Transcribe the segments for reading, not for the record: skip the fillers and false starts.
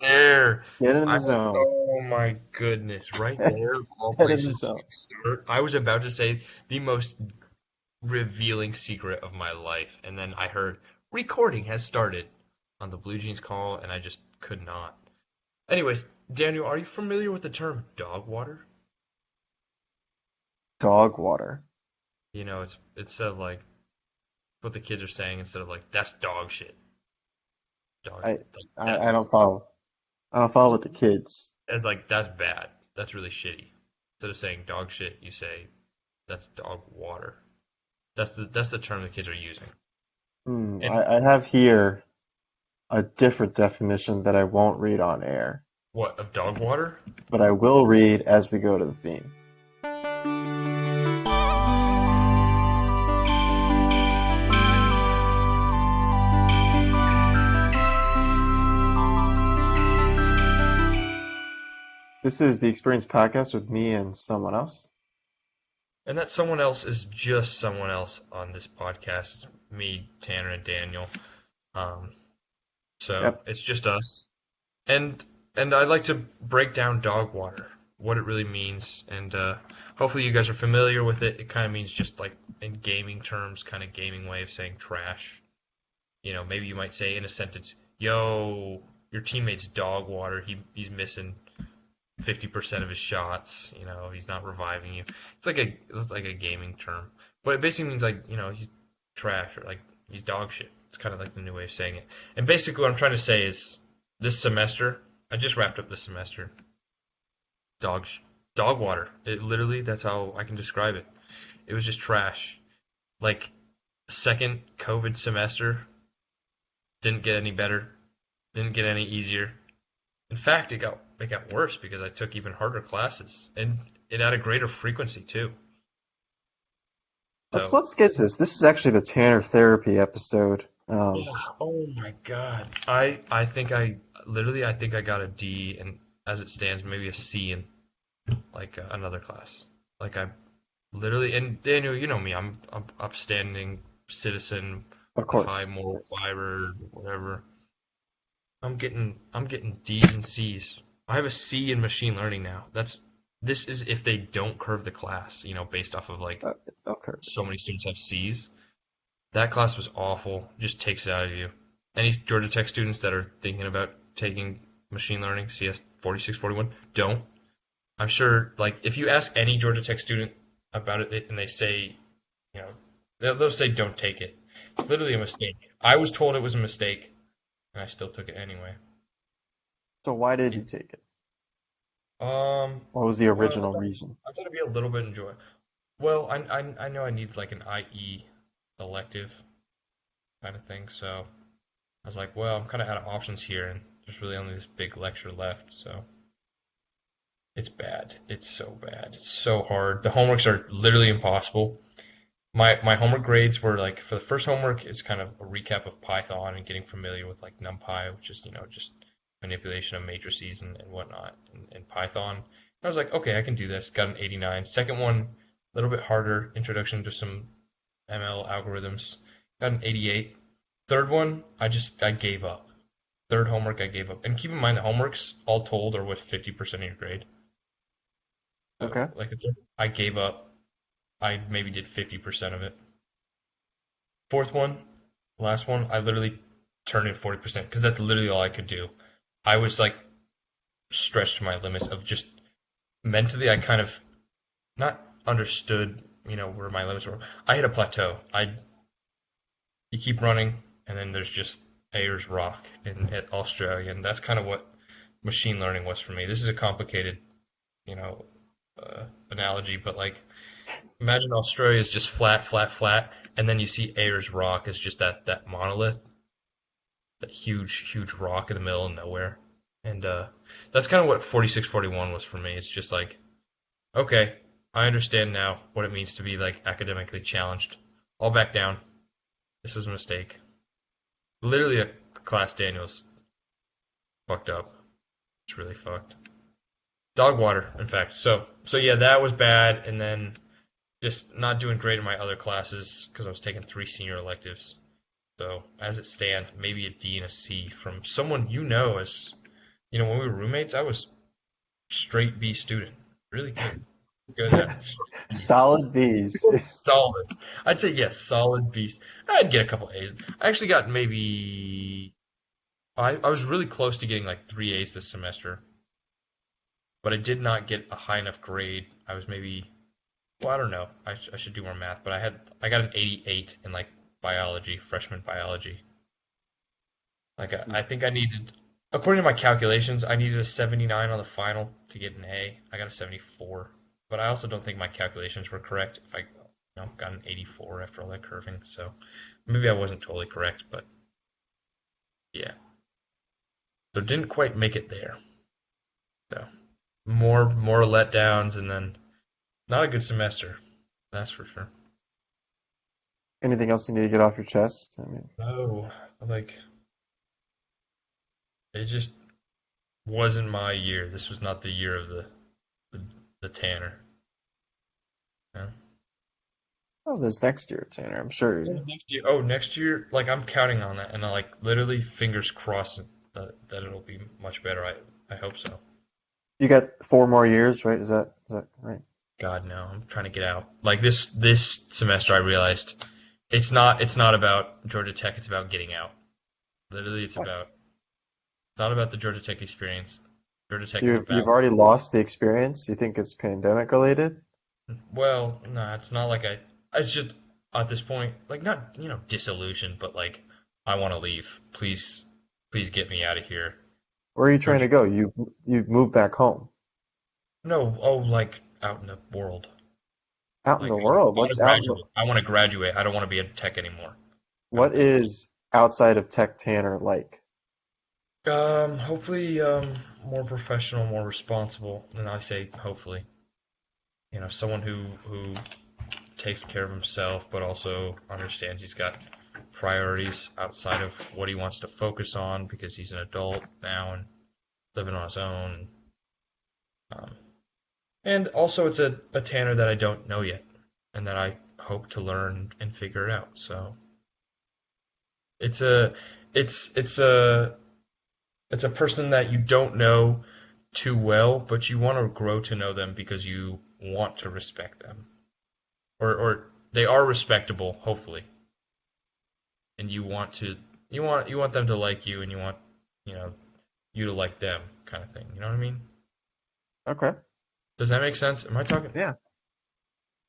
There. Get in I the zone. oh my goodness, right Get there of all in the places zone. to start. I was about to say the most revealing secret of my life, and then I heard recording has started on the Blue Jeans call, and I just could not. Anyways, Daniel, are you familiar with the term dog water? Dog water. You know, it's instead of like what the kids are saying instead of like that's dog shit. Dog I, like, I don't follow. I don't follow with the kids. like that's bad. That's really shitty. Instead of saying dog shit, you say that's dog water. That's the term the kids are using. And I have here a different definition that I won't read on air, what of dog water? but I will read as we go to the theme. This is the Experience Podcast with me and someone else. And that someone else is just someone else on this podcast. It's me, Tanner, and Daniel. Um, so Yep. it's just us. And I'd like to break down dog water, what it really means, and hopefully you guys are familiar with it. It kind of means just like in gaming terms, kind of gaming way of saying trash. You know, maybe you might say in a sentence, "Yo, your teammate's dog water. He's missing 50% of his shots. You know, he's not reviving you." It's like a gaming term, but it basically means like he's trash or like he's dog shit. It's kind of like the new way of saying it. And basically, what I'm trying to say is this semester, I just wrapped up this semester. Dog dog water. It literally that's how I can describe it. It was just trash. Like second COVID semester didn't get any better, didn't get any easier. In fact, it got worse because I took even harder classes and it had a greater frequency too. Let's So let's get to this. This is actually the Tanner therapy episode. yeah. Oh my God. I think I got a D and as it stands maybe a C in like another class. Like I literally and Daniel, you know me. I'm upstanding citizen, Of high course. moral fiber, whatever. I'm getting D's and C's. I have a C in machine learning now. This is if they don't curve the class, based off of like Uh, okay. so many students have C's. That class was awful. Just takes it out of you. Any Georgia Tech students that are thinking about taking machine learning, CS 4641, don't. I'm sure like if you ask any Georgia Tech student about it and they say, you know, they'll say don't take it. It's literally a mistake. I was told it was a mistake and I still took it anyway. So why did you take it? Um, What was the well, original reason? I thought it'd be a little bit enjoy. Well, I know I need like an IE elective kind of thing, so I was like, well, I'm kind of out of options here, and there's really only this big lecture left, so it's bad. It's so bad. It's so hard. The homeworks are literally impossible. My homework grades were like for the first homework, it's kind of a recap of Python and getting familiar with like NumPy, which is just manipulation of matrices and whatnot in Python. I was like, okay, I can do this. Got an 89. Second one, a little bit harder, introduction to some ML algorithms. Got an 88. Third one, I gave up. Third homework, I gave up. And keep in mind, the homeworks all told are with 50% of your grade. So Okay. like I gave up. I maybe did 50% of it. Fourth one, last one, I literally turned in 40% because that's literally all I could do. I was like stretched to my limits of just mentally. I kind of not understood, where my limits were. I hit a plateau. You keep running, and then there's just Ayers Rock at Australia, and that's kind of what machine learning was for me. This is a complicated, you know, analogy, but like imagine Australia is just flat, flat, flat, and then you see Ayers Rock as just that monolith, that huge, huge rock in the middle of nowhere. And that's kind of what 4641 was for me. It's just like, okay, I understand now what it means to be like academically challenged. I'll back down. This was a mistake. Literally a class Daniels fucked up. It's really fucked. Dog water, in fact. So yeah, that was bad, and then just not doing great in my other classes because I was taking 3 senior electives. So as it stands, maybe a D and a C from someone as when we were roommates, I was straight B student. Really good. Good at B's. Solid B's. Solid. I'd say yes, solid B's. I'd get a couple A's. I actually got maybe I was really close to getting like 3 A's this semester, but I did not get a high enough grade. I was maybe I don't know. I should do more math, but I got an 88 in like biology, freshman biology. Like I think I needed, according to my calculations, I needed a 79 on the final to get an A. I got a 74, but I also don't think my calculations were correct. If I got an 84 after all that curving, so maybe I wasn't totally correct, but yeah. So didn't quite make it there. So more letdowns, and then not a good semester. That's for sure. Anything else you need to get off your chest? I mean, No, like it just wasn't my year. This was not the year of the Tanner. Yeah. oh, there's next year, Tanner. I'm sure. Next year, next year, like I'm counting on that, and I like literally fingers crossed that it'll be much better. I hope so. You got 4 more years, right? Is that right? God no, I'm trying to get out. Like this semester, I realized it's not about Georgia Tech. It's about getting out. Literally, it's not about the Georgia Tech experience. Georgia Tech is You've about. already lost the experience. You think it's pandemic related? Well, no, it's not like It's just at this point, like not disillusioned, but like I want to leave. Please get me out of here. Where are you trying Georgia. to go? You've moved back home. No, oh, like out in the world. Out in Like the I world. want to What's out in the, graduate. I want to graduate. I don't want to be a tech anymore. Kind of what thing. is outside of Tech Tanner like? Hopefully, more professional, more responsible, and I say hopefully. Someone who takes care of himself, but also understands he's got priorities outside of what he wants to focus on because he's an adult now and living on his own. Um, and also, it's a Tanner that I don't know yet, and that I hope to learn and figure it out. So it's a it's a person that you don't know too well, but you want to grow to know them because you want to respect them, or they are respectable, hopefully, and you want them to like you, and you want you know you to like them, kind of thing. You know what I mean? Okay. Does that make sense? Am I talking? Yeah,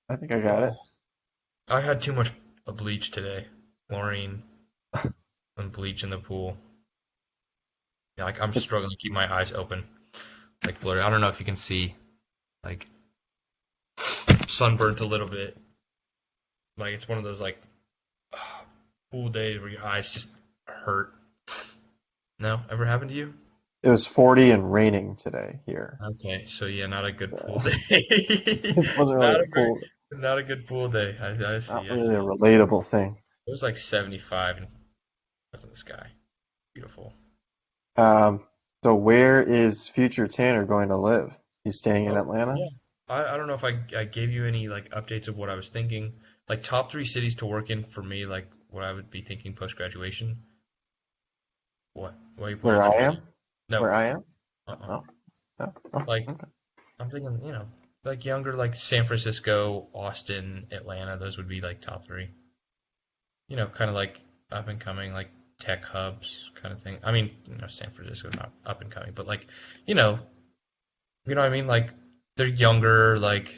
I think I got it. Oh, I had too much bleach today, chlorine and bleach in the pool. Yeah, like I'm It's struggling to keep my eyes open, like blurry. I don't know if you can see, like sunburnt a little bit. Like it's one of those like pool days where your eyes just hurt. No, ever happened to you? it was 40 and raining today here. Okay, so yeah, not a good pool Uh, day. it wasn't really Not a a very, pool, not a good pool day. I not see, I really a see. relatable thing. It was like 75 and it was in the sky. Beautiful. Um, so where is future Tanner going to live? He's staying in Oh, Atlanta? yeah. I don't know if I gave you any like updates of what I was thinking. Like top 3 cities to work in for me, like what I would be thinking post graduation. What? Why are you pointing Where at I this? am? No. Where I am? Uh-uh. Oh, oh, oh, Like okay. I'm thinking, like younger, like San Francisco, Austin, Atlanta. Those would be like top 3. Kind of like up and coming, like tech hubs kind of thing. I mean, San Francisco's not up and coming, but like, you know, you know what I mean? Like they're younger, like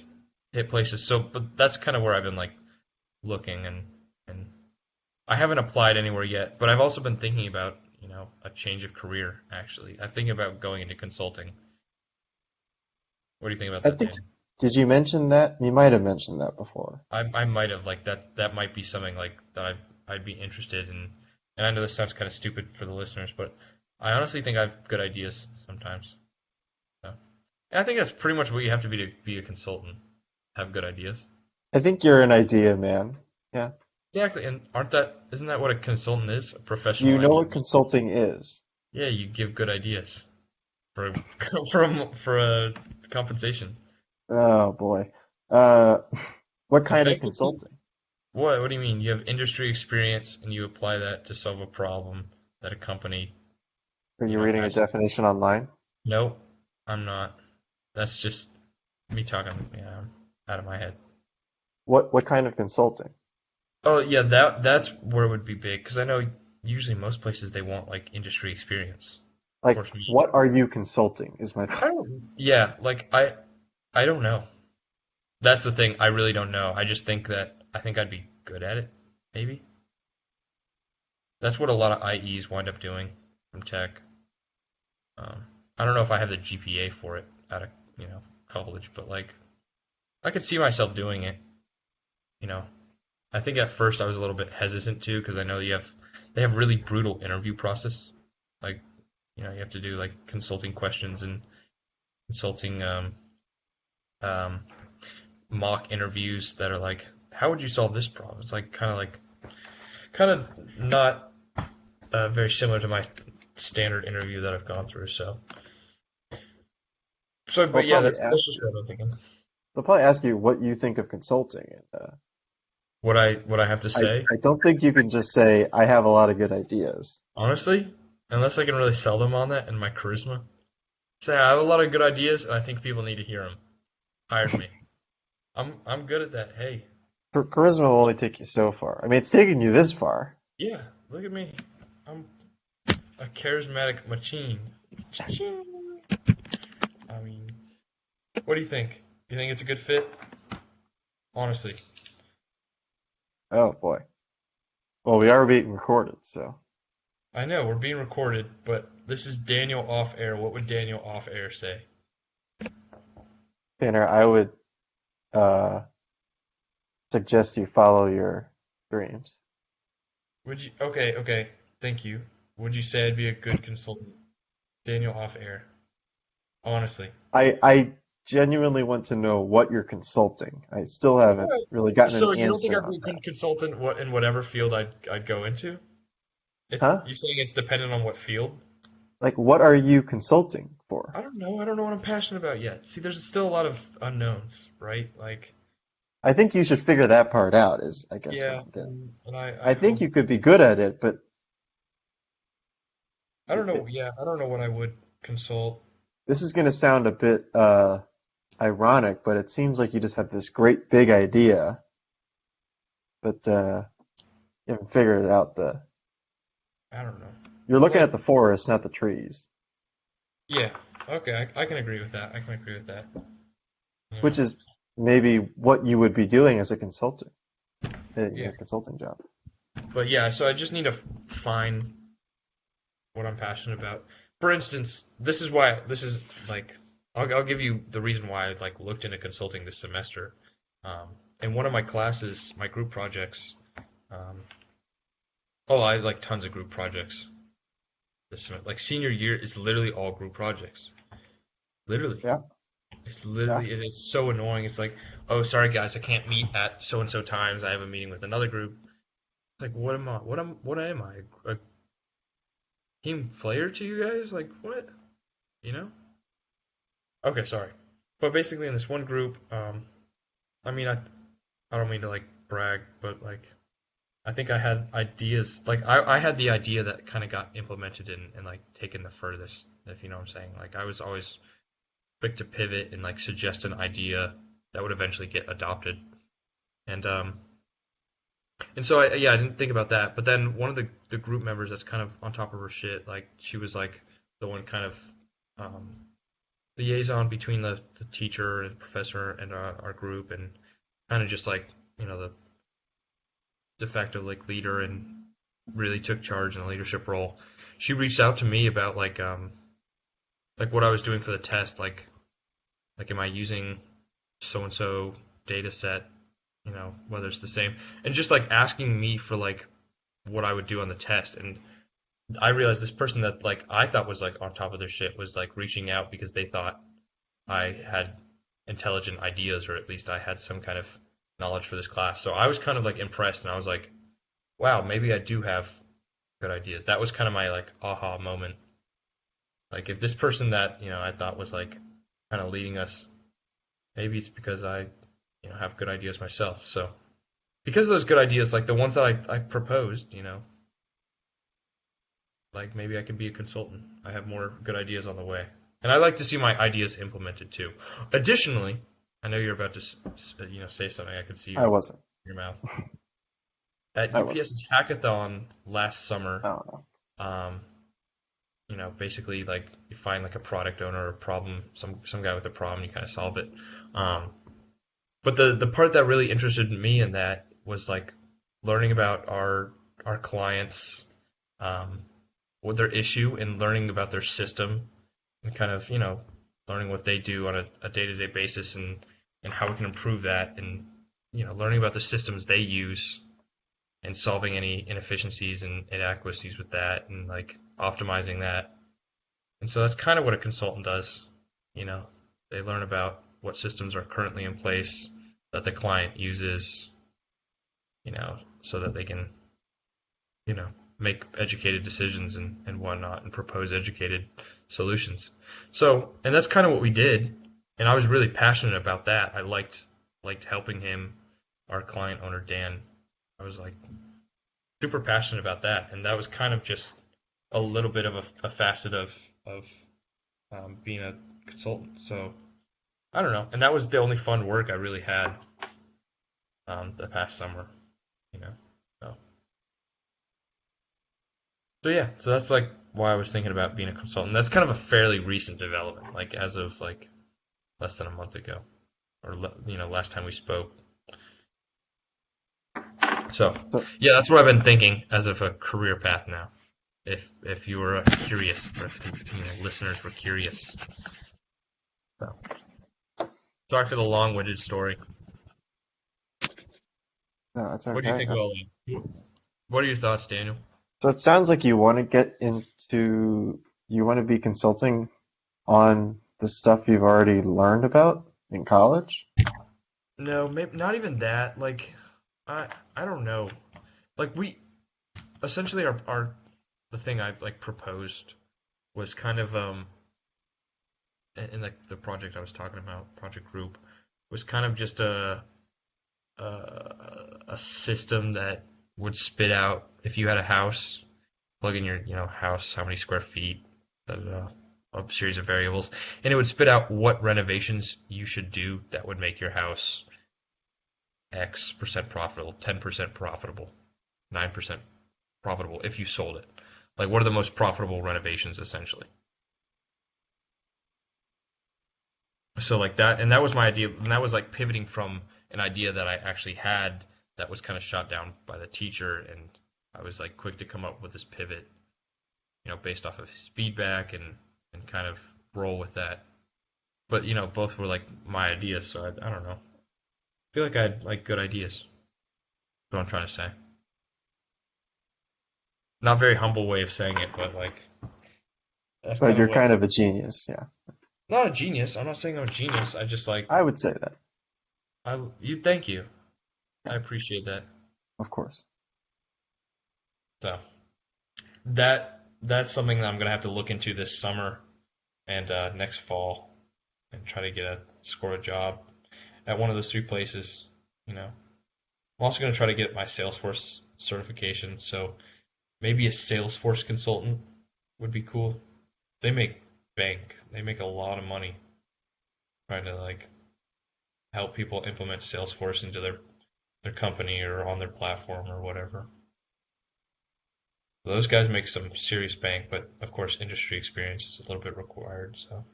hit places. So, but that's kind of where I've been like looking, and I haven't applied anywhere yet. But I've also been thinking about, a change of career. Actually, I'm thinking about going into consulting. What do you think about I that, think, Dan? did you mention that? You might have mentioned that before. I might have like that. That might be something like that. I'd be interested in. And I know this sounds kind of stupid for the listeners, but I honestly think I have good ideas sometimes. So, and I think that's pretty much what you have to be a consultant. Have good ideas. I think you're an idea man. Yeah. Exactly, and isn't that what a consultant is? A Do professional you know idea. what consulting is? Yeah, you give good ideas for for a compensation. Oh boy. Uh, what And kind of thankfully, consulting? What? What do you mean? You have industry experience and you apply that to solve a problem that a company, Are you reading a has. definition online? Nope, I'm not. That's just me talking, out of my head. What kind of consulting? Oh yeah, that's where it would be big because I know usually most places they want like industry experience. Of Like, course, me. what are you consulting is my I don't. Yeah, like I don't know. That's the thing. I really don't know. I just think that I think I'd be good at it. Maybe that's what a lot of IEs wind up doing from tech. Um, I don't know if I have the GPA for it out of college, but like I could see myself doing it. You know, I think at first I was a little bit hesitant too because I know they have really brutal interview process. Like you have to do like consulting questions and consulting um, mock interviews that are like, how would you solve this problem? It's like kind of not very similar to my standard interview that I've gone through. So, They'll but yeah, probably that's ask just you. what I'm thinking. They'll probably ask you what you think of consulting. And, What I have to say, I don't think you can just say, I have a lot of good ideas. honestly, unless I can really sell them on that and my charisma, say I have a lot of good ideas and I think people need to hear them. Hire me. I'm good at that. Hey, Charisma will only take you so far. I mean, it's taken you this far. yeah, look at me. I'm a charismatic machine. Cha-ching. I mean, what do you think? You think it's a good fit? Honestly, Oh boy. Well, we are being recorded, so I know we're being recorded, but this is Daniel off air. What would Daniel off air say? Tanner, I would uh, suggest you follow your dreams. Would you? Okay, okay. Thank you. Would you say I'd be a good consultant? Daniel off air. Honestly. I genuinely want to know what you're consulting. I still haven't really gotten So an you don't think answer I'd on be a that. good consultant in whatever field I'd go into? It's Huh? you saying it's dependent on what field? Like, what are you consulting for? I don't know. I don't know what I'm passionate about yet. See, there's still a lot of unknowns, right? Like, I think you should figure that part out, is I guess what yeah, I'm getting. and I I think hope you could be good at it, but I don't know. it, Yeah, I don't know what I would consult. this is going to sound a bit ironic, but it seems like you just have this great big idea, but you haven't figured it out. I don't know. You're looking Well, at the forest, not the trees, yeah. Okay, I can agree with that. I can agree with that. Yeah. which is maybe what you would be doing as a consultant in Yeah. your consulting job. But yeah, so I just need to find what I'm passionate about. For instance, this is like I'll give you the reason why I like looked into consulting this semester. Um, in one of my classes, my group projects. Um, oh, I have like tons of group projects this semester. Like senior year is literally all group projects. Literally, Yeah, it's yeah. literally it is so annoying. It's like, oh, sorry guys, I can't meet at so and so times. I have a meeting with another group. It's like, what am I? What am I? A team player to you guys? Like what? You know? Okay, sorry. But basically, in this one group, I mean, I don't mean to like brag, but like I think I had ideas. Like I had the idea that kind of got implemented and like taken the furthest. If you know what I'm saying. Like I was always quick to pivot and like suggest an idea that would eventually get adopted. And so I didn't think about that. But then one of the group members that's kind of on top of her shit, like she was like the one kind of um, liaison between the teacher and professor and our group, and kind of just like the de facto like leader and really took charge in the leadership role. She reached out to me about like what I was doing for the test, like am I using so and so data set, whether it's the same, and just like asking me for like what I would do on the test. And I realized this person that like I thought was like on top of their shit was like reaching out because they thought I had intelligent ideas, or at least I had some kind of knowledge for this class. So I was kind of like impressed, and I was like, wow, maybe I do have good ideas. That was kind of my like aha moment. Like if this person that I thought was like kind of leading us, maybe it's because I have good ideas myself. So because of those good ideas, like the ones that I proposed, like maybe I can be a consultant. I have more good ideas on the way. And I like to see my ideas implemented too. Additionally, I know you're about to say something. I could see I wasn't. your mouth. At I wasn't. UPS's hackathon last summer, I don't know. um, basically like you find like a product owner or a problem, some guy with a problem, you kind of solve it. Um, but the part that really interested me in that was like learning about our clients, um, what their issue, and learning about their system, and kind of learning what they do on a day-to-day basis, and how we can improve that, and learning about the systems they use and solving any inefficiencies and inadequacies with that, and like optimizing that. And so that's kind of what a consultant does. You know, they learn about what systems are currently in place that the client uses, so that they can, make educated decisions and whatnot, and propose educated solutions. So, and that's kind of what we did. And I was really passionate about that. I liked helping him, our client owner Dan. I was like super passionate about that, and that was kind of just a little bit of a facet of being a consultant. So I don't know, and that was the only fun work I really had the past summer, you know. So yeah, so that's like why I was thinking about being a consultant. That's kind of a fairly recent development, like as of like less than a month ago, or last time we spoke. So So, yeah, that's what I've been thinking as of a career path now. If you were curious, or if listeners were curious. So sorry for the long-winded story. no, that's What do you okay. think of all that? What are your thoughts, Daniel? So it sounds like you want to you want to be consulting on the stuff you've already learned about in college. No, maybe not even that. Like, I don't know. Like we essentially our the thing I like proposed was kind of in like the project I was talking about, project group, was kind of just a system that would spit out if you had a house, plug in your house, how many square feet, da, da, da, a series of variables, and it would spit out what renovations you should do that would make your house X% profitable, 10% profitable, 9% profitable if you sold it. Like, what are the most profitable renovations essentially? So like that, and that was my idea, and that was like pivoting from an idea that I actually had that was kind of shot down by the teacher, and I was like quick to come up with this pivot, based off of his feedback, and kind of roll with that. But both were like my ideas, so I don't know. I feel like I had like good ideas. That's what I'm trying to say. Not very humble way of saying it, but like that's But kind of you're what. kind of a genius, yeah. Not a genius. I'm not saying I'm a genius. I just like I would say that, you. Thank you. yeah, I appreciate that. of course. So that's something that I'm gonna have to look into this summer and next fall, and try to score a job at one of those three places. I'm also gonna try to get my Salesforce certification. So maybe a Salesforce consultant would be cool. They make bank. They make a lot of money trying to like help people implement Salesforce into their company or on their platform or whatever. Those guys make some serious bank, but of course, industry experience is a little bit required. So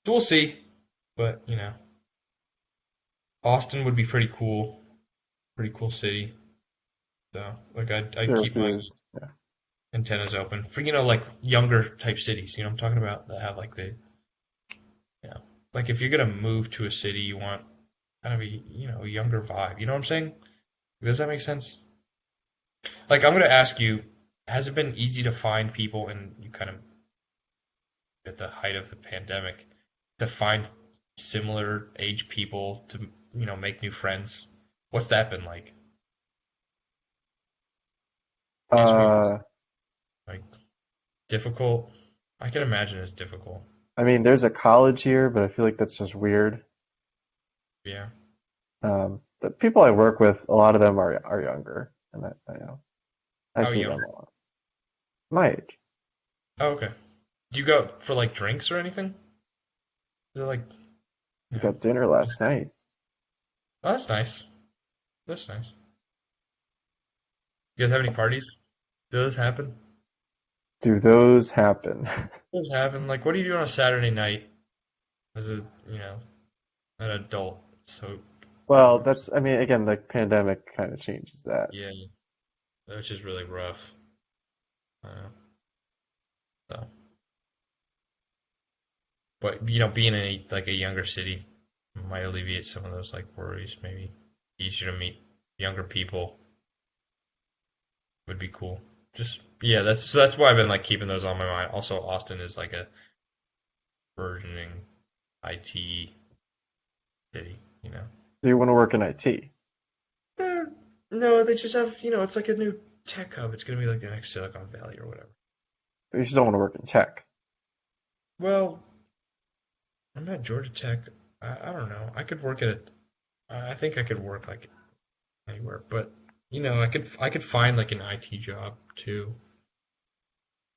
we'll see. But Austin would be pretty cool city. So like I'd keep my Syracuse, yeah. antennas open for like younger type cities. I'm talking about that have like like if you're gonna move to a city, you want kind of a younger vibe. You know what I'm saying? Does that make sense? Like I'm gonna ask you, has it been easy to find people, and you kind of at the height of the pandemic, to find similar age people to make new friends? What's that been like? Answer me honestly. Uh, Like difficult? I can imagine it's difficult. I mean, there's a college here, but I feel like that's just weird. Yeah. the people I work with, a lot of them are younger, and I How see them younger? a lot. My age. Oh, okay. Do you go for like drinks or anything? Is it like, We you know? got dinner last night. Oh, that's nice. That's nice. You guys have any parties? Do those happen? Do those happen? Those happen. Like, what do you do on a Saturday night as a, you know, an adult? So, Well, I mean, again, the pandemic kind of changes that. yeah, which is really rough. Uh, so, but being in like a younger city might alleviate some of those like worries. Maybe easier to meet younger people would be cool. Just yeah, that's why I've been like keeping those on my mind. Also, Austin is like a burgeoning IT city. Do you want to work in IT? Eh, no, they just have it's like a new tech hub. It's gonna be like the next Silicon Valley or whatever. But you still want to work in tech. Well, I'm at Georgia Tech. I don't know. I could work at it. I think I could work like anywhere, but I could find like an IT job too.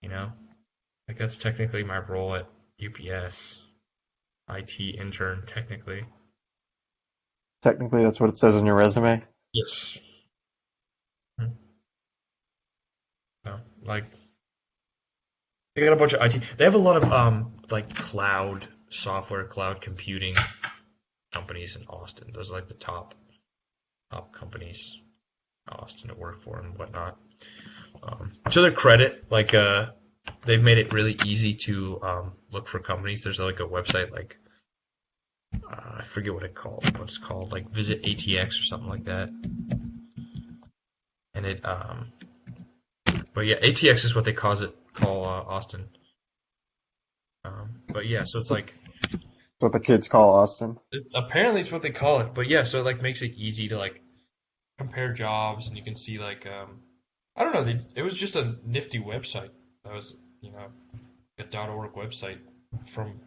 You know, like that's technically my role at UPS, IT intern technically. Technically, that's what it says on your resume. Yes. Hmm. So, like they got a bunch of IT. They have a lot of like cloud software, cloud computing companies in Austin. Those are like the top companies in Austin to work for and whatnot. To their credit, like they've made it really easy to look for companies. There's like a website like I forget what it's called, like Visit ATX or something like that. And but yeah, ATX is what they call Austin. But yeah, so it's like That's what the kids call Austin. apparently it's what they call it. But yeah, so it like makes it easy to like compare jobs, and you can see like I don't know, it was just a nifty website. That was a .org website from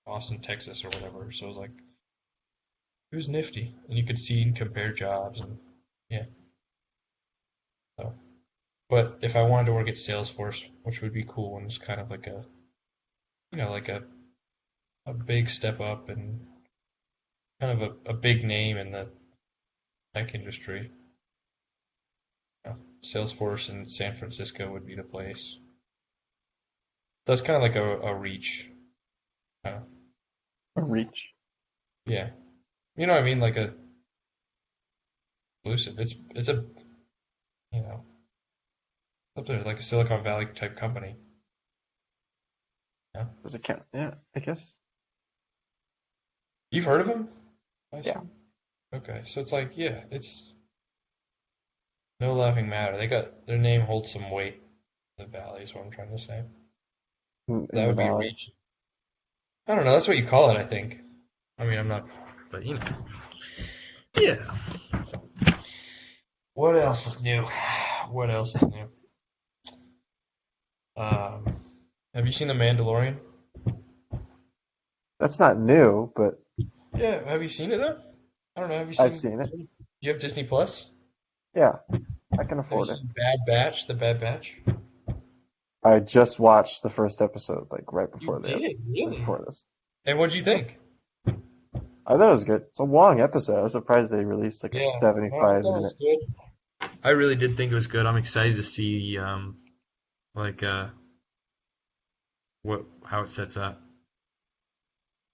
Austin, Texas or whatever. So it was like it was nifty, and you could see and compare jobs and yeah. So, but if I wanted to work at Salesforce, which would be cool, and it's kind of like a like a big step up and kind of a big name in the tech industry. Salesforce in San Francisco would be the place. That's kind of like a reach. Kind of, A reach. yeah. You know what I mean? Like a exclusive. It's a you know up there like a Silicon Valley type company. Yeah. Does it count? Yeah, I guess. You've heard of them? I Yeah. assume. Okay, so it's like yeah, it's no laughing matter. They got their name holds some weight in the valley. Is what I'm trying to say. In That the would be a valley. reach. I don't know. That's what you call it, I think. I mean, I'm not, but yeah. So, what else is new? What else is new? Um, have you seen The Mandalorian? That's not new, but Yeah, have you seen it though? I don't know. Have you I've seen? seen it. Do you have Disney Plus? Yeah, I can Have you afford it. seen Bad Batch? The Bad Batch? I just watched the first episode, like right You before did, really? before this. And what'd you think? I thought it was good. It's a long episode. I was surprised they released like a Yeah, I 75 thought it was minute. good. I really did think it was good. I'm excited to see like what how it sets up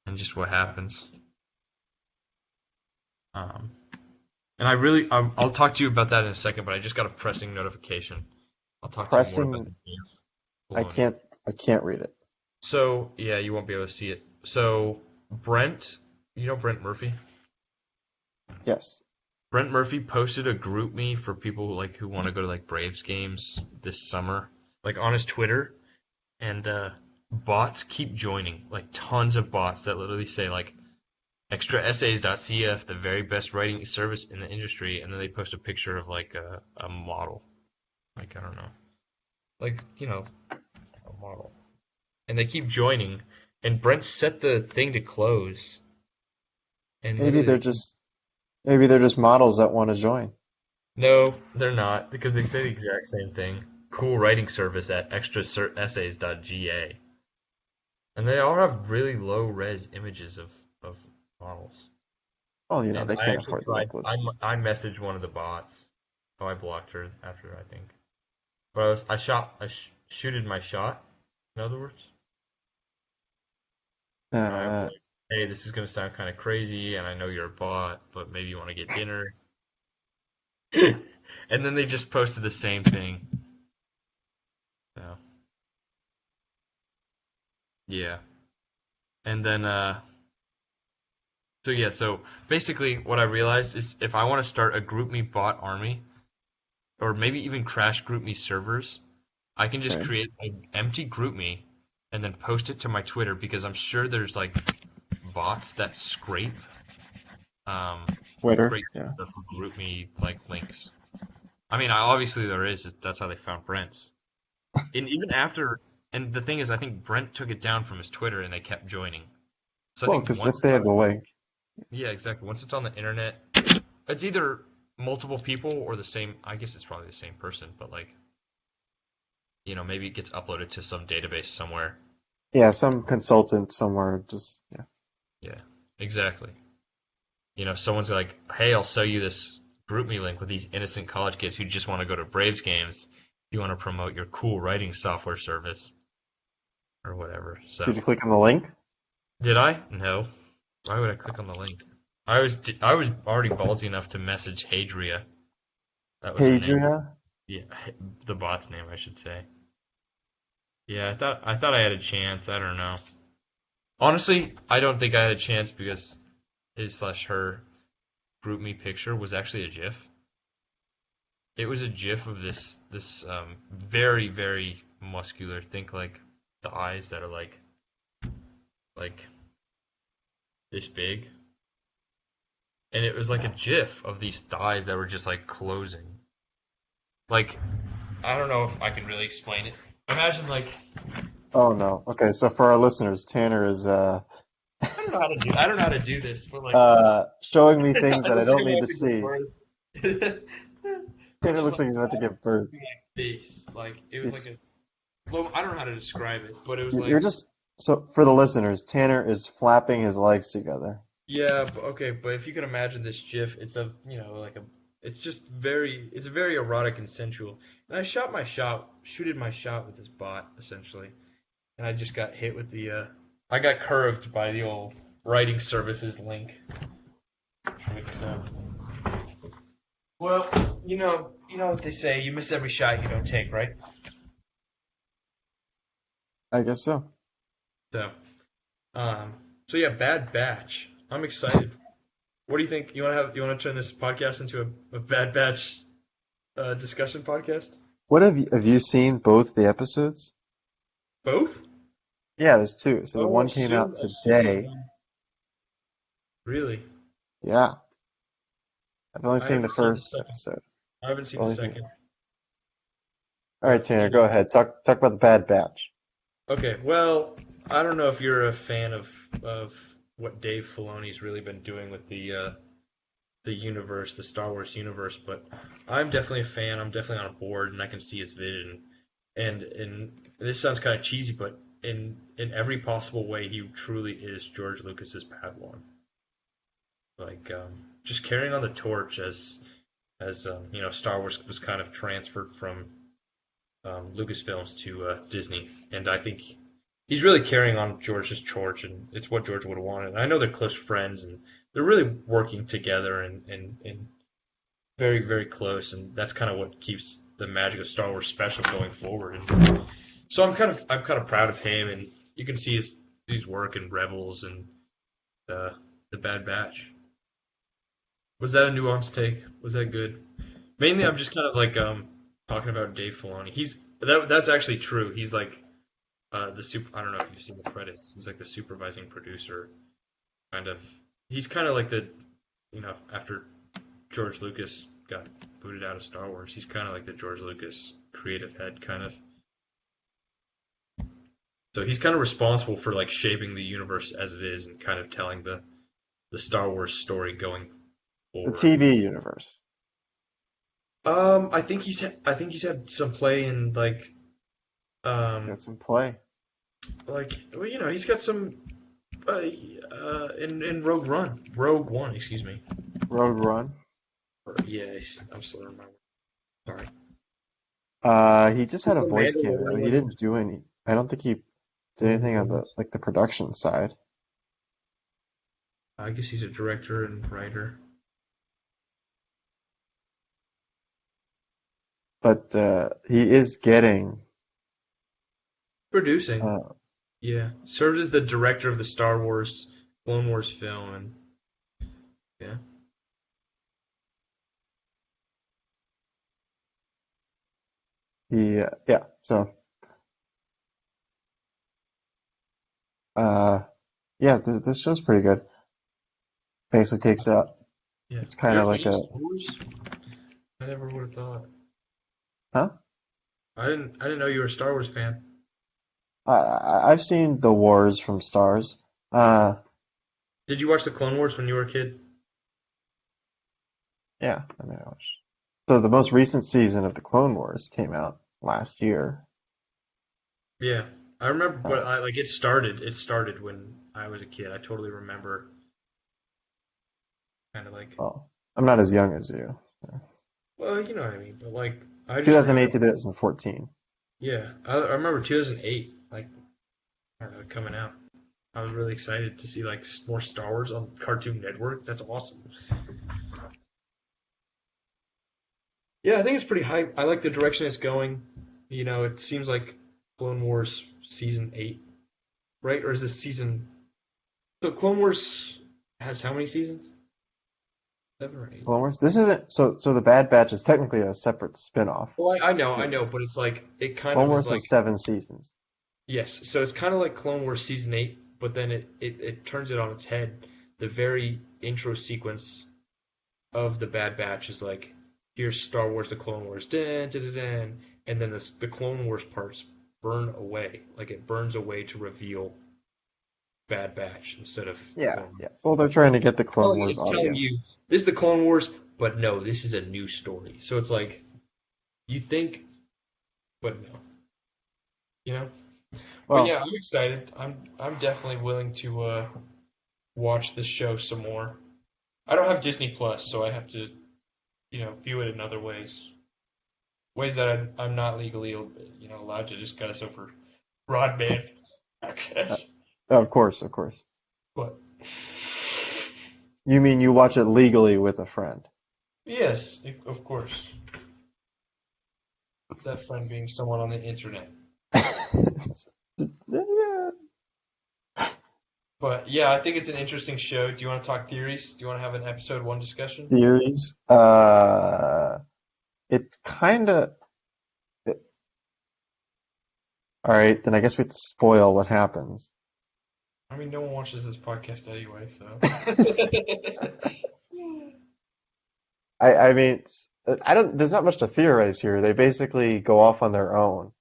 and just what happens. Um, and I'll talk to you about that in a second, but I just got a pressing notification. I'll talk to you more about the Pressing. game. I Bologna. can't. I can't read it. So yeah, you won't be able to see it. So Brent, you know Brent Murphy? Yes. Brent Murphy posted a group me for people like who want to go to like Braves games this summer, like on his Twitter, and bots keep joining, like tons of bots that literally say like extraessays.cf, the very best writing service in the industry, and then they post a picture of like a model, like I don't know, like a model, and they keep joining, and Brent set the thing to close, and Maybe they're literally just Maybe they're just models that want to join. No, they're not, because they say the exact same thing. Cool writing service at extraessays.ga. And they all have really low res images of models. Oh, And they I can't actually afford the tried, liquids. I messaged one of the bots. Oh, I blocked her after, I think. But I shooted my shot, in other words. I was Uh, like, hey, this is going to sound kind of crazy, and I know you're a bot, but maybe you want to get dinner. And then they just posted the same thing. So, yeah. And then, so basically what I realized is if I want to start a GroupMe bot army, or maybe even crash GroupMe servers, I can just okay. create an empty GroupMe and then post it to my Twitter because I'm sure there's like bots that um, Twitter. scrape Yeah. the GroupMe like links. I mean, obviously there is. That's how they found Brent's. And even after, and the thing is, I think Brent took it down from his Twitter and they kept joining. So I Well, think because once if they it's on have the link, yeah, exactly. Once it's on the internet, it's either multiple people or the same. I guess it's probably the same person, but like, maybe it gets uploaded to some database somewhere. yeah, some consultant somewhere just yeah. Yeah, exactly. Someone's like, hey, I'll sell you this GroupMe link with these innocent college kids who just want to go to Braves games. If you want to promote your cool writing software service or whatever. Did So, you click on the link? did I? No. Why would I click on the link? I was already ballsy enough to message Hadria. That was her Hey, name. Julia. Yeah, the bot's name, I should say. Yeah, I thought I had a chance. I don't know. Honestly, I don't think I had a chance because his slash her GroupMe picture was actually a GIF. It was a GIF of this very very muscular. Think like the eyes that are like this big, and it was like a GIF of these thighs that were just like closing. Like I don't know if I can really explain it. Imagine like Oh no. Okay, so for our listeners, Tanner is I don't know how to do this, but like showing me things it that I looks like don't I'm need about to to give see. birth. Which Tanner is looks like like he's about to give birth. face. Like it was He's, like a well, I don't know how to describe it, but it was you're like just so for the listeners, Tanner is flapping his legs together. yeah, okay, but if you can imagine this GIF, it's a like a it's just it's very erotic and sensual. And I shooted my shot with this bot essentially, and I just got hit with the I got curved by the old writing services link. So, well, you know what they say, you miss every shot you don't take, right? I guess so. So, um, so yeah, Bad Batch. I'm excited. What do you think? You want to turn this podcast into a Bad Batch discussion podcast? What have you seen both the episodes? Both? Yeah, there's two. So the Oh, one came out I've seen the today. one. Really? Yeah, I've only I seen the haven't seen the first second. episode. I haven't seen the Only seen. second. All right, But Tanner, go ahead. Talk about the Bad Batch. okay. Well, I don't know if you're a fan of what Dave Filoni's really been doing with the universe, the Star Wars universe, but I'm definitely a fan. I'm definitely on board, and I can see his vision. And this sounds kind of cheesy, but in every possible way, he truly is George Lucas's Padawan. Like just carrying on the torch as Star Wars was kind of transferred from Lucasfilms to Disney, and I think he's really carrying on George's torch, and it's what George would have wanted. And I know they're close friends, and they're really working together, and very very close, and that's kind of what keeps the magic of Star Wars special going forward. And so I'm kind of proud of him, and you can see his work in Rebels and the Bad Batch. Was that a nuanced take? Was that good? Mainly, I'm just kind of like talking about Dave Filoni. That's actually true. He's like the super. I don't know if you've seen the credits. He's like the supervising producer, kind of. He's kind of like after George Lucas got booted out of Star Wars, he's kind of like the George Lucas creative head, kind of. So he's kind of responsible for like shaping the universe as it is and kind of telling the Star Wars story going The forward. TV universe. I think he's had some play in Got um, some play. well, he's got some in Rogue One, excuse me. Road Run. Yeah, I'm still remembering. Sorry. He just had He's a the voice cameo. He Mandalorian. didn't do any. I don't think he did anything on the production side. I guess he's a director and writer. But he is getting. Producing. Uh, Yeah. Served as the director of the Star Wars Clone Wars film and yeah. yeah. So uh, yeah, this show's pretty good. Basically takes up. Yeah. It's kind You're of a like fan of a. Star Wars? I never would have thought. Huh? I didn't know you were a Star Wars fan. I've seen the Wars from Stars. Uh, Did you watch the Clone Wars when you were a kid? yeah. I mean, I watched. So the most recent season of the Clone Wars came out last year. Yeah. I remember Uh, but it started when I was a kid. I totally remember kind of like well, I'm not as young as you. So. well, you know what I mean, but like I just remember 2008 to 2014. yeah, I remember 2008 like coming out. I was really excited to see like more Star Wars on Cartoon Network. That's awesome. Yeah, I think it's pretty hype. I like the direction it's going. It seems like Clone Wars season 8, right? Or is this season? So Clone Wars has how many seasons? 7 or 8? Clone Wars. This isn't so. The Bad Batch is technically a separate spin-off Well, I know, series. but it's like it kind Clone of is Wars like has 7 seasons. yes. So it's kind of like Clone Wars season 8, but then it turns it on its head. The very intro sequence of the Bad Batch is like, here's Star Wars: The Clone Wars, dun, dun, dun, dun, and then the Clone Wars parts burn away, like it burns away to reveal Bad Batch instead of Yeah, Clone Wars. yeah. Well, they're trying to get the Clone Wars It's telling you audience. this is the Clone Wars, but no, this is a new story. So it's like you think, but no, you know. But yeah, Well, I'm excited. I'm definitely willing to watch this show some more. I don't have Disney Plus, so I have to view it in other ways that I'm not legally allowed to discuss over broadband uh, access. of course, of course. But You mean you watch it legally with a friend? yes, of course, that friend being someone on the internet. Yeah. But yeah, I think it's an interesting show. Do you want to talk theories? Do you want to have an episode 1 discussion? Theories. It's kind of. All right, then I guess we have to spoil what happens. I mean, no one watches this podcast anyway, so. I mean, I don't. There's not much to theorize here. They basically go off on their own.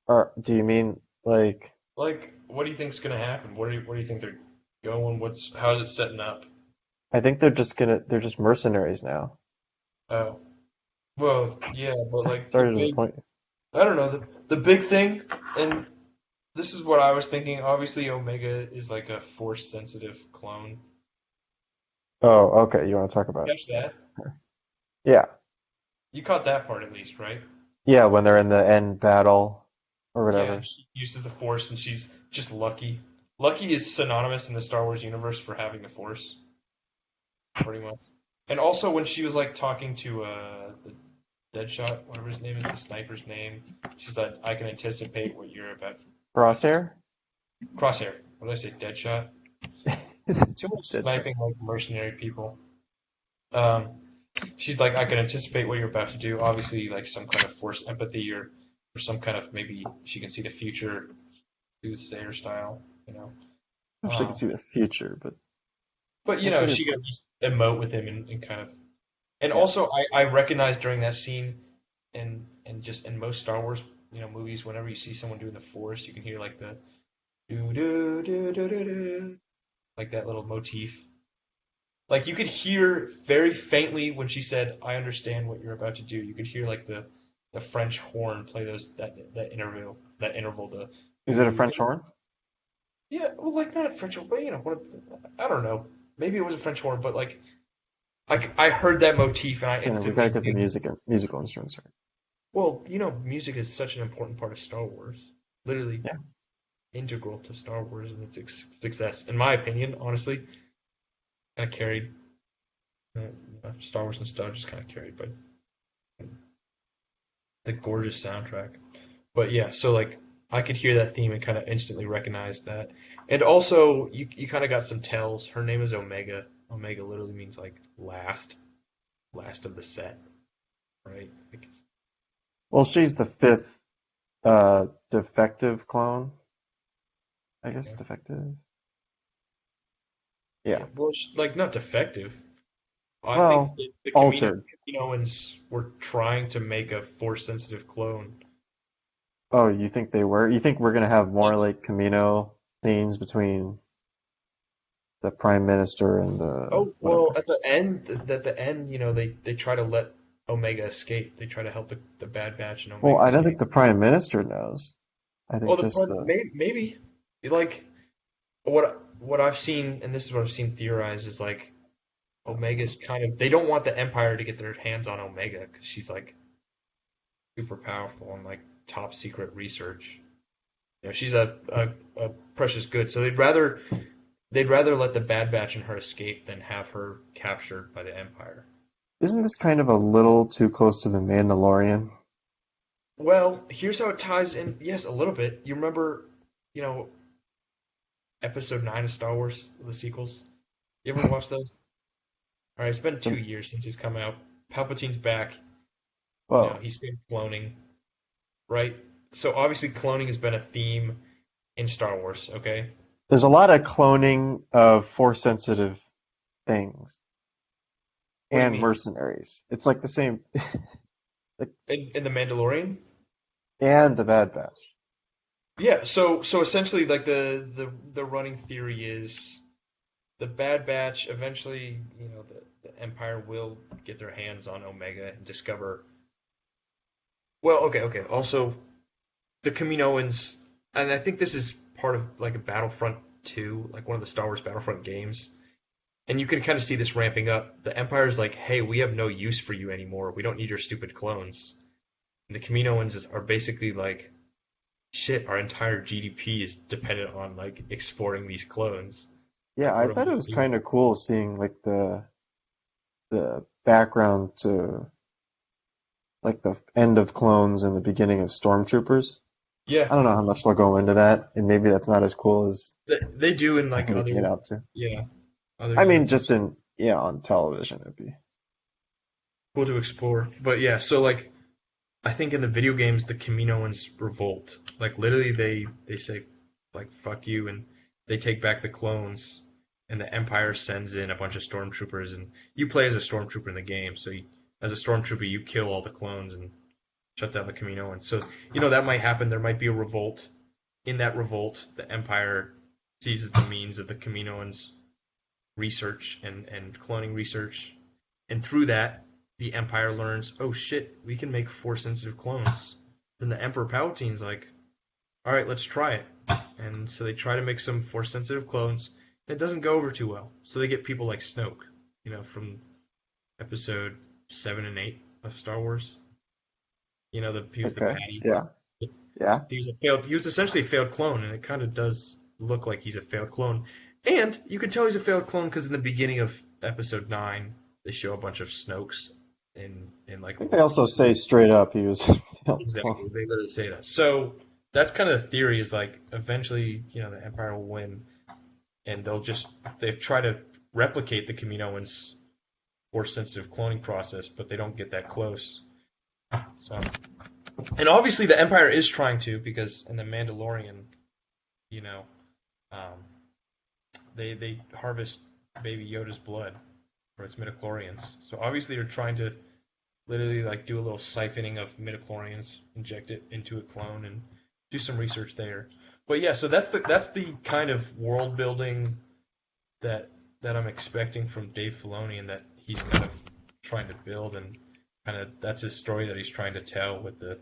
Or do you mean like? Like, what do you think's gonna happen? What do you think they're going? How is it setting up? I think they're just mercenaries now. Oh, well, yeah, but like the Sorry to big, disappoint you. I don't know, the big thing, and this is what I was thinking. Obviously, Omega is like a force sensitive clone. Oh, okay. You want to talk about Catch that? it? Yeah, You caught that part at least, right? yeah. When they're in the end battle or Yeah, whatever. she uses the force, and she's just lucky. Lucky is synonymous in the Star Wars universe for having the force, pretty much. And also when she was like talking to the Deadshot, whatever his name is, the sniper's name, she's like, I can anticipate what you're about. Crosshair? Crosshair. What did I say? Deadshot? Is it Too much Deadshot? sniping like mercenary people. Um, she's like, I can anticipate what you're about to do. Obviously, like some kind of force empathy or some kind of maybe she can see the future, soothsayer style, you know. I wish I could Um, see the future, but but I sort of. she could just emote with him and kind of. And Yeah. also, I recognized during that scene, and just in most Star Wars, movies, whenever you see someone doing the force, you can hear like the do do do do do do, like that little motif. Like you could hear very faintly when she said, "I understand what you're about to do." You could hear like the French horn play that interval. Is it a French horn? Yeah, well, like not a French horn, but I don't know. Maybe it was a French horn, but like I heard that motif and I We gotta instantly get the knew. musical instruments right. Well, music is such an important part of Star Wars. Literally Yeah. integral to Star Wars and its success, in my opinion. Honestly, kind of carried Star Wars nostalgia is kind of carried by the gorgeous soundtrack. But yeah, so like I could hear that theme and kind of instantly recognize that. And also, you kind of got some tells. Her name is Omega. Omega literally means like last of the set, right? Like Well, she's the fifth defective clone. I guess yeah, defective. yeah. Yeah. Well, like not defective. I think Well, the altered. Kaminoans were trying to make a force sensitive clone. Oh, you think they were? You think we're gonna have more That's like Camino scenes between the Prime Minister and the Oh well, whatever? at the end, they try to let Omega escape. They try to help the Bad Batch and Well, Omega I don't think escape. the Prime Minister knows. I Well, think just the. maybe like what I've seen, and this is what I've seen theorized is like Omega's kind of they don't want the Empire to get their hands on Omega because she's like super powerful and like top secret research. She's a precious good, so they'd rather let the Bad Batch and her escape than have her captured by the Empire. Isn't this kind of a little too close to the Mandalorian? Well, here's how it ties in. Yes, a little bit. You remember, you know, Episode 9 of Star Wars, the sequels? You ever watch those? All right, it's been 2 years since he's come out. Palpatine's back. Whoa. He's been cloning, right? So obviously, cloning has been a theme in Star Wars. Okay, There's a lot of cloning of force sensitive things what do you and mean? mercenaries. It's like the same, like, In the Mandalorian? and the Bad Batch. Yeah. So essentially, like the running theory is the Bad Batch eventually, the Empire will get their hands on Omega and discover. Well, okay. Also, the Kaminoans, and I think this is part of like a Battlefront 2, like one of the Star Wars Battlefront games. And you can kind of see this ramping up. The Empire's like, hey, we have no use for you anymore. We don't need your stupid clones. And the Kaminoans are basically like, shit, our entire GDP is dependent on like exporting these clones. Yeah, Like, I what are we thought it gonna was do? kind of cool seeing like the background to like the end of clones and the beginning of stormtroopers. Yeah, I don't know how much they'll go into that, and maybe that's not as cool as they do in like making it other, out to. yeah, other I mean, just universes. in yeah, on television it'd be. Cool to explore. But yeah, so like I think in the video games the Kaminoans revolt. Like literally they say like fuck you and they take back the clones and the Empire sends in a bunch of stormtroopers and you play as a stormtrooper in the game. So as a stormtrooper you kill all the clones and shut down the Kaminoans. So that might happen. There might be a revolt. In that revolt, the Empire seizes the means of the Kaminoans' research and cloning research, and through that, the Empire learns, oh shit, we can make force sensitive clones. Then the Emperor Palpatine's like, all right, let's try it. And so they try to make some force sensitive clones. And it doesn't go over too well. So they get people like Snoke, from episode 7 and 8 of Star Wars. He was the Okay. Patty. Yeah. Yeah. He was essentially a failed clone, and it kind of does look like he's a failed clone. And you can tell he's a failed clone because in the beginning of episode 9, they show a bunch of Snokes in I like think they also say straight up he was exactly they literally say that. So that's kind of the theory is like eventually the Empire will win, and they try to replicate the Kaminoans' force sensitive cloning process, but they don't get that close. So and obviously the Empire is trying to because in the Mandalorian, you know, um, they harvest Baby Yoda's blood for its midichlorians. So obviously they're trying to literally like do a little siphoning of midichlorians, inject it into a clone, and do some research there. But yeah, so that's the kind of world building that that I'm expecting from Dave Filoni and that he's kind of trying to build, and kind of that's his story that he's trying to tell with the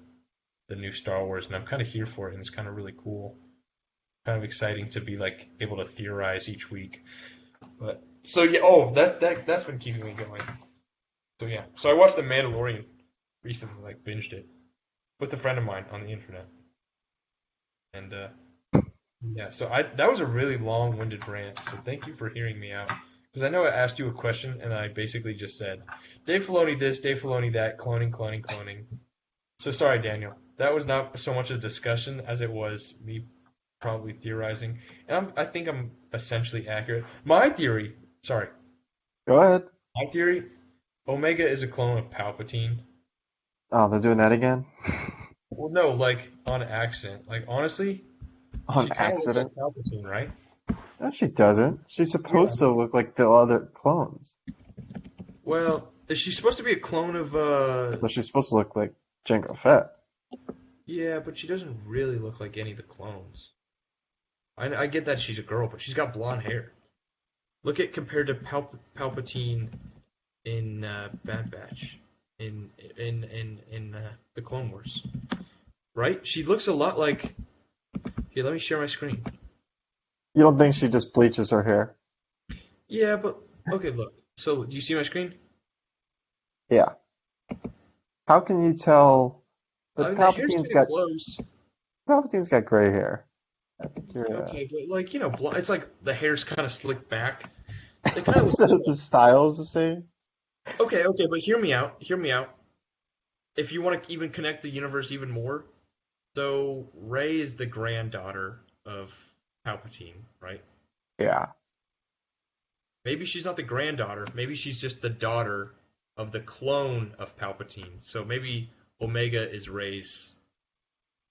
new Star Wars, and I'm kind of here for it, and it's kind of really cool, kind of exciting to be like able to theorize each week. But so yeah, that's been keeping me going. So yeah, so I watched The Mandalorian recently, like binged it with a friend of mine on the internet, and yeah, so that was a really long-winded rant. So thank you for hearing me out, because I know I asked you a question and I basically just said Dave Filoni this, Dave Filoni that, cloning, cloning, cloning. So sorry, Daniel. That was not so much a discussion as it was me probably theorizing, and I think I'm essentially accurate. My theory, sorry, Go ahead. my theory, Omega is a clone of Palpatine. Oh, they're doing that again? Well, no, like on accident. Like honestly, On she kind of looks like accident? Palpatine, right? No, she doesn't. She's supposed to look like the other clones. Well, is she supposed to be a clone of But she's supposed to look like Jango Fett. Yeah, but she doesn't really look like any of the clones. I get that she's a girl, but she's got blonde hair. Look at compared to Palpatine in Bad Batch, in the Clone Wars, right? She looks a lot like. Here, let me share my screen. You don't think she just bleaches her hair? Yeah, but okay, look. So, do you see my screen? Yeah. How can you tell? I But mean, the hair's Palpatine's getting got close. Palpatine's got gray hair. I think you're. Okay, but like it's like the hair's kind of slicked back. They kind of look So similar. the style's the same. Okay, but hear me out. Hear me out. If you want to even connect the universe even more, so Rey is the granddaughter of Palpatine, right? Yeah. Maybe she's not the granddaughter. Maybe she's just the daughter of the clone of Palpatine. So maybe Omega is Rey's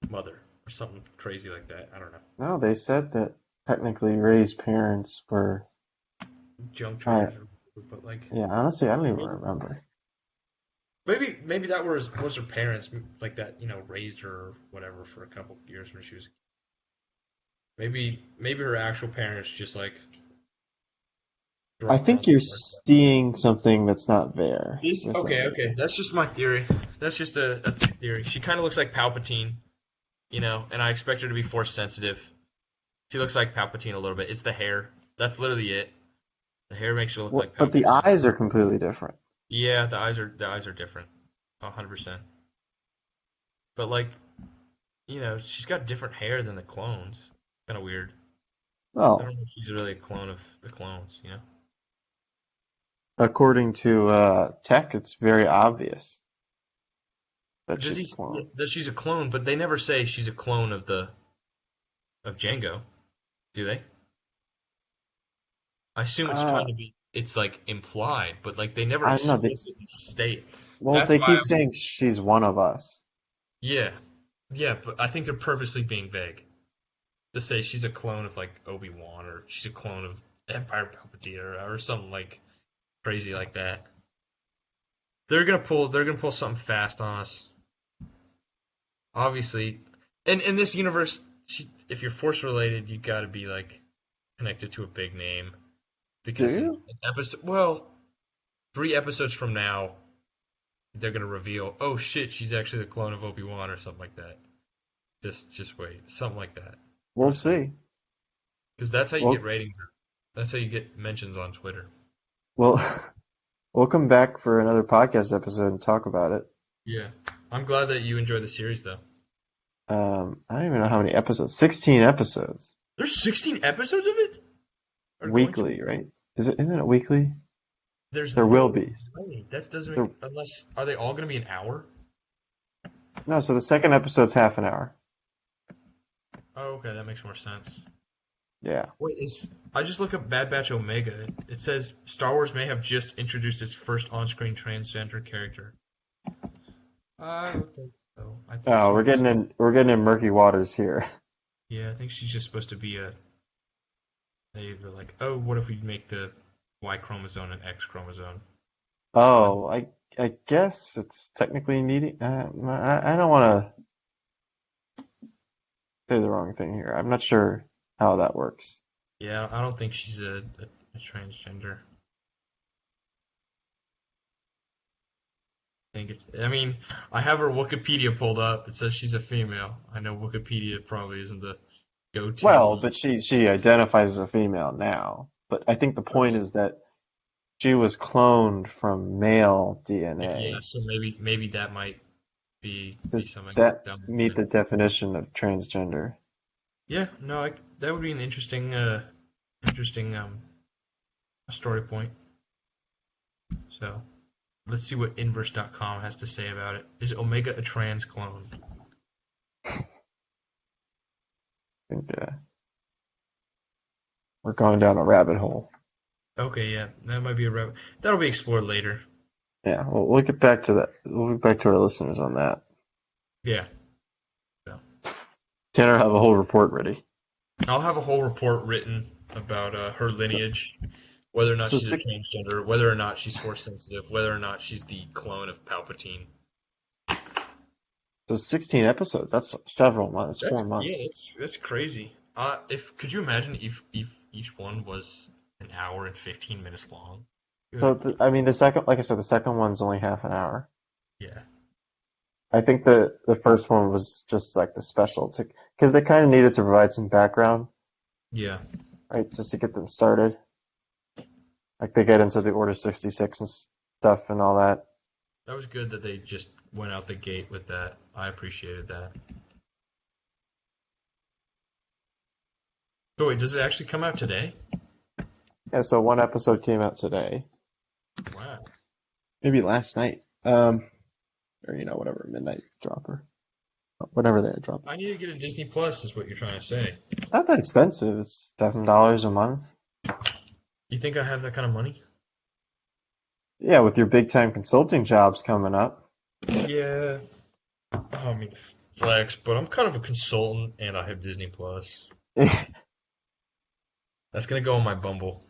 mother or something crazy like that. I don't know. No, they said that technically Rey's parents were. Junk traders, but like Yeah, honestly, I don't even remember. maybe that was her parents like that, raised her or whatever for a couple of years when she was. Maybe her actual parents just like. I think you're seeing something that's not there. Okay. That's just my theory. That's just a theory. She kind of looks like Palpatine, and I expect her to be Force sensitive. She looks like Palpatine a little bit. It's the hair. That's literally it. The hair makes her look like Palpatine. But the eyes are completely different. Yeah, the eyes are different, 100%. But like, she's got different hair than the clones. Kind of weird. Oh. I don't know if she's really a clone of the clones, According to Tech, it's very obvious that she's a clone. That she's a clone, but they never say she's a clone of Jango, do they? I assume it's trying to be. It's like implied, but like they never explicitly state. Well, they keep saying she's one of us. Yeah, but I think they're purposely being vague. To say she's a clone of like Obi-Wan, or she's a clone of Empire Palpatine, or something like crazy like that. They're gonna pull something fast on us. Obviously, and in this universe, if you're Force related, you got to be like connected to a big name. Because in 3 episodes from now, they're gonna reveal, oh shit, she's actually the clone of Obi-Wan or something like that. Just wait, something like that. We'll see. Because that's how you get ratings. That's how you get mentions on Twitter. Well, we'll come back for another podcast episode and talk about it. Yeah, I'm glad that you enjoyed the series, though. I don't even know how many episodes. 16 episodes. There's 16 episodes of it? Weekly, right? Isn't it weekly? There will be. That doesn't make unless are they all going to be an hour? No, so the second episode's half an hour. Oh, okay, that makes more sense. Yeah. Wait, I just look up Bad Batch Omega. It says Star Wars may have just introduced its first on-screen transgender character. I don't think so. We're getting in murky waters here. Yeah, I think she's just supposed to be they were like, oh, what if we make the Y chromosome an X chromosome? Oh, I guess it's technically needing. I don't want to say the wrong thing here. I'm not sure how that works. Yeah, I don't think she's a transgender. I mean, I have her Wikipedia pulled up. It says she's a female. I know Wikipedia probably isn't the Well, go-to. but she identifies as a female now. But I think the point is that she was cloned from male Yeah, DNA. so maybe that might be Does something that down the meet line. the definition of transgender? Yeah, no, that would be an interesting story point. So let's see what Inverse.com has to say about it. Is Omega a trans clone? I think we're going down a rabbit hole. Okay, yeah, that might be that'll be explored later. Yeah, we'll get back to that. We'll get back to our listeners on that. Yeah, so Tanner have a whole report ready. I'll have a whole report written about her lineage, whether or not So she's a transgender, whether or not she's force sensitive, whether or not she's the clone of Palpatine. 16 episodes. That's several months. That's 4 months. yeah, that's crazy. If could you imagine if each one was an hour and 15 minutes long? So I mean, the second, like I said, the second one's only half an hour. Yeah, I think the first one was just like the special because they kind of needed to provide some background, yeah, right, just to get them started. Like they get into the Order 66 and stuff and all that. that was good that they just went out the gate with that. I appreciated that. So wait, does it actually come out today? Yeah, so one episode came out today, Wow. maybe last night, or whatever midnight dropper, whatever they drop. I need to get a Disney Plus, is what you're trying to say. Not that expensive. It's $7 a month. You think I have that kind of money? Yeah, with your big time consulting jobs coming up. Yeah. I don't mean to flex, but I'm kind of a consultant, and I have Disney Plus. That's gonna go on my Bumble.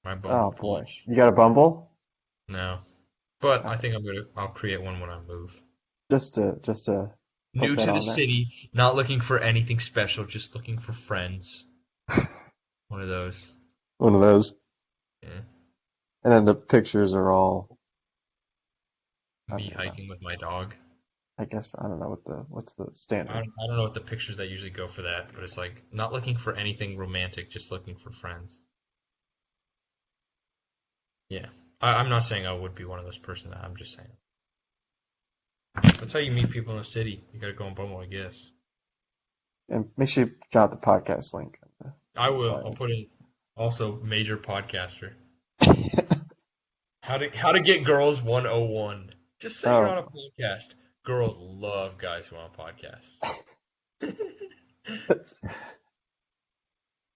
My Bumble Oh boy, page. you got a Bumble? No, but I think I'll create one when I move. Just to New put that to the on there. city, not looking for anything special, just looking for friends. One of those. One of those. Yeah. And then the pictures are all, I Me don't know. hiking with my dog. I guess I don't know what's the standard. I don't know what the pictures that usually go for that, but it's like not looking for anything romantic, just looking for friends. Yeah. I'm not saying I would be one of those persons. I'm just saying. That's how you meet people in the city. You gotta go on Bumble, I guess. And make sure you drop the podcast link. I will. I'll put in also major podcaster. How to get girls 101. Just say you're on a podcast. Girls love guys who are on podcasts.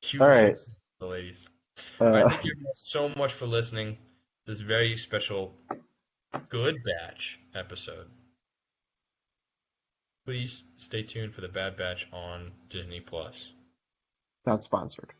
Huge All right. success for the ladies. All right, Uh, thank you so much for listening to this very special Good Batch episode. Please stay tuned for the Bad Batch on Disney Plus. not sponsored.